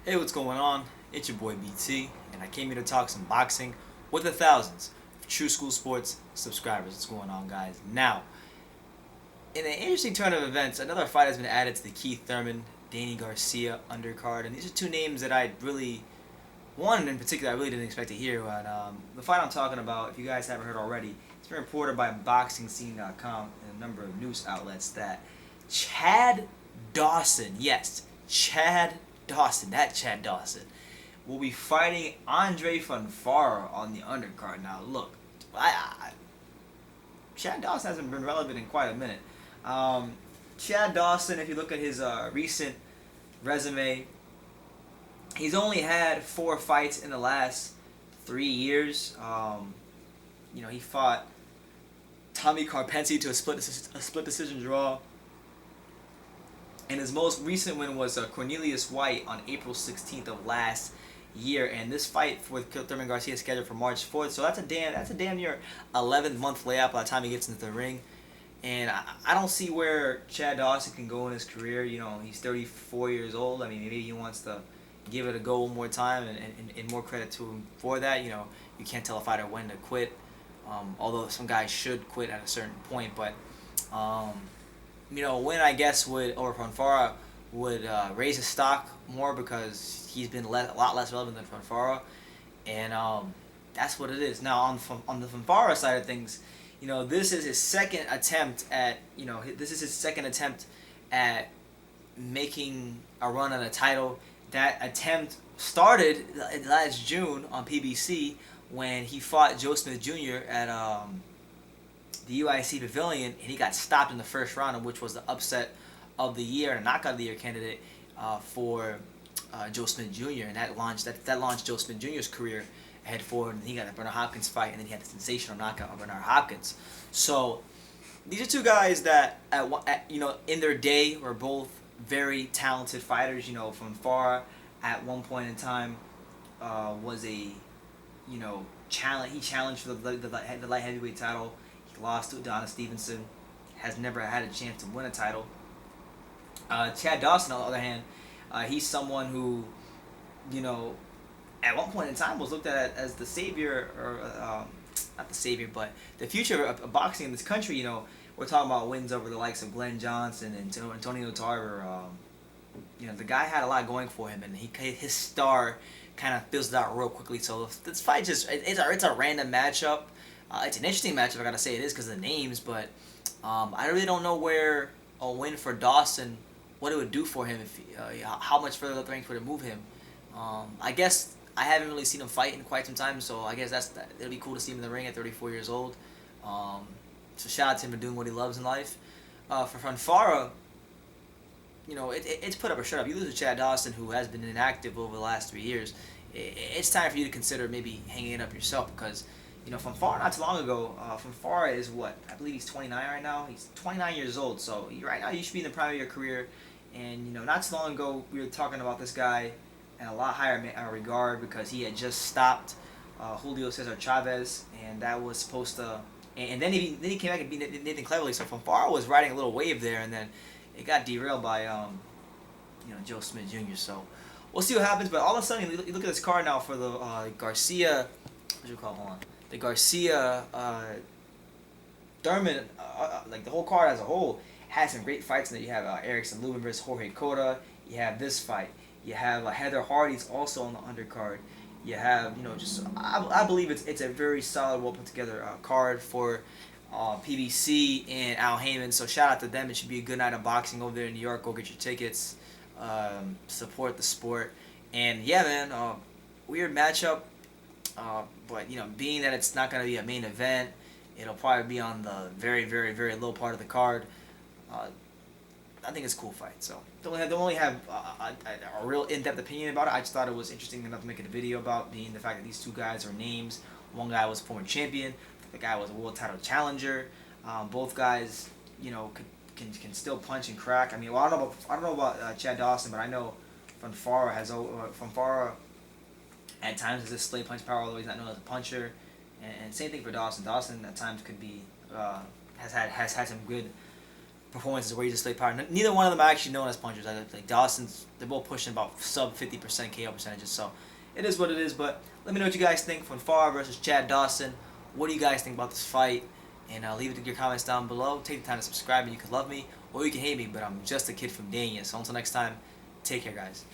Hey, what's going on? It's your boy BT, and I came here to talk some boxing with the thousands of True School Sports subscribers. What's going on, guys? Now, in an interesting turn of events, another fight has been added to the Keith Thurman, Danny Garcia undercard, and these are two names that I really, one in particular, I really didn't expect to hear. But the fight I'm talking about, if you guys haven't heard already, it's been reported by BoxingScene.com and a number of news outlets that Chad Dawson, yes, Chad Dawson, will be fighting Andrzej Fonfara on the undercard. Now, look, Chad Dawson hasn't been relevant in quite a minute. Chad Dawson, if you look at his recent resume, he's only had 4 fights in the last 3 years. He fought Tommy Carpensi to a split decision draw. And his most recent win was Cornelius White on April 16th of last year. And this fight with Thurman Garcia is scheduled for March 4th. So that's a damn near 11th month layout by the time he gets into the ring. And I don't see where Chad Dawson can go in his career. He's 34 years old. I mean, maybe he wants to give it a go one more time, and more credit to him for that. You can't tell a fighter when to quit. Although some guys should quit at a certain point, but when I guess Fonfara would raise his stock more because he's been a lot less relevant than Fonfara, and that's what it is. Now on the Fonfara side of things, this is his second attempt at making a run at a title. That attempt started last June on PBC when he fought Joe Smith Jr. at the UIC Pavilion, and he got stopped in the first round, which was the upset of the year and a knockout of the year candidate for Joe Smith Jr. And that launched Joe Smith Jr.'s career ahead forward. And he got a Bernard Hopkins fight, and then he had the sensational knockout of Bernard Hopkins. So these are two guys that in their day were both very talented fighters. Fonfara at one point in time was a challenge. He challenged for the light heavyweight title. He lost to Adonis Stevenson. Has never had a chance to win a title. Chad Dawson, on the other hand, he's someone who, at one point in time was looked at as the savior, or not the savior, but the future of boxing in this country. We're talking about wins over the likes of Glenn Johnson and Antonio Tarver. The guy had a lot going for him, and his star kind of fizzled out real quickly. So this fight it's a random matchup. It's an interesting matchup, I gotta say it is because of the names, but I really don't know where a win for Dawson, what it would do for him, how much further up the ranks would it move him. I guess I haven't really seen him fight in quite some time, so I guess it'll be cool to see him in the ring at 34 years old. So shout out to him for doing what he loves in life. For Fonfara, it's put up or shut up. You lose to Chad Dawson, who has been inactive over the last 3 years. It's time for you to consider maybe hanging it up yourself because, Fonfara not too long ago, Fonfara is what? I believe he's 29 right now. He's 29 years old, so right now you should be in the prime of your career. And, not too long ago, we were talking about this guy in a lot higher regard because he had just stopped Julio Cesar Chavez, and that was supposed to... And then he came back and beat Nathan Cleverly, so Fonfara was riding a little wave there, and then it got derailed by Joe Smith Jr. So we'll see what happens. But all of a sudden, you look at this card now for the Garcia. What do you call it? Hold on. The Garcia Thurman, like the whole card as a whole, has some great fights in there. You have Erickson Lubin versus Jorge Cota. You have this fight. You have Heather Hardy's also on the undercard. You have I believe it's a very solid, well put together card for PBC and Al Heyman. So shout out to them. It should be a good night of boxing over there in New York. Go get your tickets. Support the sport. And yeah, man, weird matchup. But being that it's not going to be a main event, it'll probably be on the very, very, very low part of the card. I think it's a cool fight. So don't only have a real in-depth opinion about it. I just thought it was interesting enough to make a video about, being the fact that these two guys are names. One guy was a former champion. The guy was a world title challenger. Both guys, can still punch and crack. I mean, well, I don't know about Chad Dawson, but I know Fonfara at times has display punch power, although he's not known as a puncher. And same thing for Dawson. Dawson at times could be has had some good performances where you display power. Neither one of them are actually known as punchers. Like Dawson's, they're both pushing about sub 50% KO percentages. So it is what it is. But let me know what you guys think. Fonfara versus Chad Dawson. What do you guys think about this fight? And leave it in your comments down below. Take the time to subscribe, and you can love me or you can hate me. But I'm just a kid from Dania. So until next time, take care, guys.